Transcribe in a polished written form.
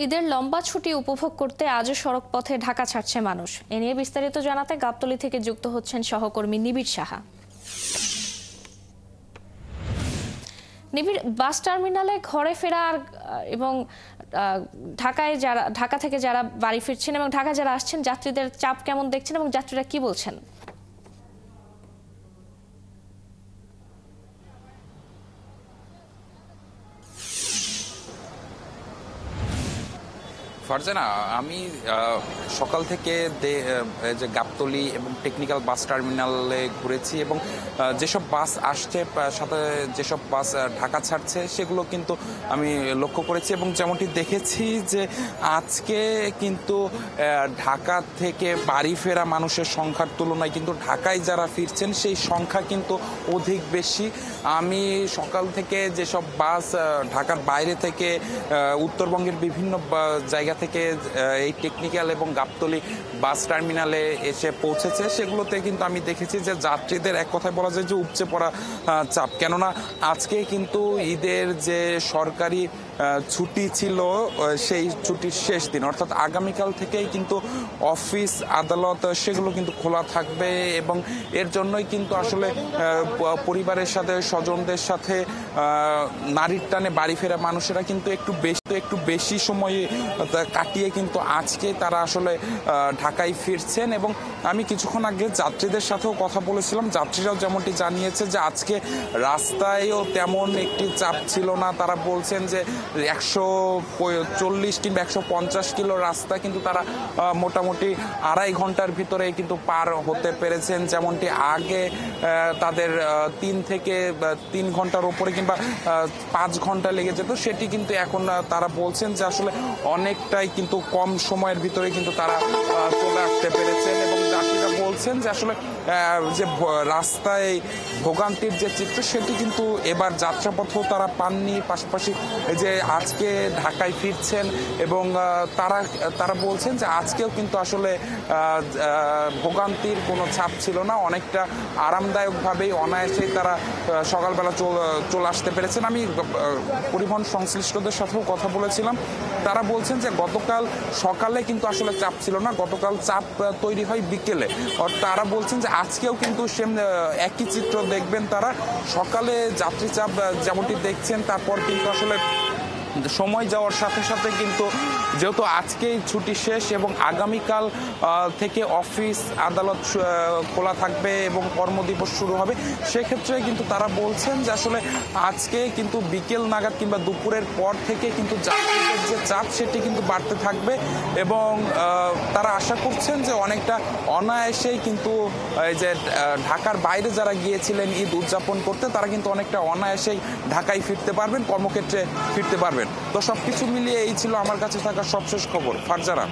ঈদের লম্বা ছুটি উপভোগ করতে আজও সড়কপথে ঢাকা ছাড়ছে মানুষ। এ নিয়ে বিস্তারিত জানাতে গাবতলী থেকে যুক্ত হচ্ছেন সহকর্মী নিবিড় সাহা। নিবিড়, বাস টার্মিনালে ঘরে ফেরার এবং ঢাকা থেকে যারা বাড়ি ফিরছেন এবং ঢাকা যারা আসছেন যাত্রীদের চাপ কেমন দেখছেন এবং যাত্রীরা কি বলছেন? ফারজানা, আমি সকাল থেকে যে গাবতলী এবং টেকনিক্যাল বাস টার্মিনালে ঘুরেছি এবং যেসব বাস আসছে সাথে যেসব বাস ঢাকা ছাড়ছে সেগুলো কিন্তু আমি লক্ষ্য করেছি এবং যেমনটি দেখেছি যে আজকে কিন্তু ঢাকা থেকে বাড়ি ফেরা মানুষের সংখ্যার তুলনায় কিন্তু ঢাকায় যারা ফিরছেন সেই সংখ্যা কিন্তু অধিক বেশি। আমি সকাল থেকে যেসব বাস ঢাকার বাইরে থেকে উত্তরবঙ্গের বিভিন্ন জায়গা থেকে এই টেকনিক্যাল এবং গাবতলী বাস টার্মিনালে এসে পৌঁছেছে সেগুলোতে কিন্তু আমি দেখেছি যে যাত্রীদের এক কথায় বলা যায় যে উপচে পড়া চাপ। কেননা আজকে কিন্তু ঈদের যে সরকারি ছুটি ছিল সেই ছুটির শেষ দিন, অর্থাৎ আগামীকাল থেকেই কিন্তু অফিস আদালত সেগুলো কিন্তু খোলা থাকবে এবং এর জন্যই কিন্তু আসলে পরিবারের সাথে স্বজনদের সাথে নারীর টানে বাড়ি ফেরা মানুষেরা কিন্তু একটু বেশি সময় কাটিয়ে কিন্তু আজকে তারা আসলে ঢাকায় ফিরছেন। এবং আমি কিছুক্ষণ আগে যাত্রীদের সাথেও কথা বলেছিলাম, যাত্রীরাও যেমনটি জানিয়েছে যে আজকে রাস্তায়ও তেমন একটি চাপ ছিল না। তারা বলছেন যে 140 কিংবা 150 কিলো রাস্তা কিন্তু তারা মোটামুটি আড়াই ঘন্টার ভিতরে কিন্তু পার হতে পেরেছেন, যেমনটি আগে তাদের 3 ঘন্টার উপরে কিংবা 5 ঘন্টা লেগে যেত সেটি কিন্তু এখন তারা বলছেন যে আসলে অনেকটাই কিন্তু কম সময়ের ভিতরে কিন্তু তারা চলে আসতে পেরেছেন। এবং যাত্রীরা বলছেন যে আসলে যে রাস্তায় ভোগান্তির যে চিত্র সেটি কিন্তু এবার যাত্রাপথেও তারা পাননি। পাশাপাশি যে আজকে ঢাকায় ফিরছেন এবং তারা বলছেন যে আজকেও কিন্তু আসলে ভোগান্তির কোনো ছাপ ছিল না, অনেকটা আরামদায়কভাবেই অনায়াসেই তারা সকালবেলা চলে আসতে পেরেছেন। আমি পরিবহন সংশ্লিষ্টদের সাথেও কথা বলেছিলাম, তারা বলছেন যে গতকাল সকালে কিন্তু আসলে চাপ ছিল না, গতকাল চাপ তৈরি হয় বিকেলে। তারা বলছেন যে আজকেও কিন্তু সেম একই চিত্র দেখবেন তারা। সকালে যাত্রী চাপ যেমনটি দেখছেন, তারপর কিন্তু আসলে সময় যাওয়ার সাথে সাথে কিন্তু যেহেতু আজকেই ছুটি শেষ এবং আগামীকাল থেকে অফিস আদালত খোলা থাকবে এবং কর্মদিবস শুরু হবে, সেক্ষেত্রে কিন্তু তারা বলছেন যে আসলে আজকে কিন্তু বিকেল নাগাদ কিংবা দুপুরের পর থেকে কিন্তু যাত্রীদের যে চাপ সেটি কিন্তু বাড়তে থাকবে এবং তারা আশা করছেন যে অনেকটা অনায়াসেই কিন্তু এই যে ঢাকার বাইরে যারা গিয়েছিলেন ঈদ উদযাপন করতে তারা কিন্তু অনেকটা অনায়াসেই ঢাকায় ফিরতে পারবেন, কর্মক্ষেত্রে ফিরতে পারবেন। তো সবকিছু মিলিয়ে এই ছিল আমার কাছে থাকা সবশেষ খবর। ফারজানা।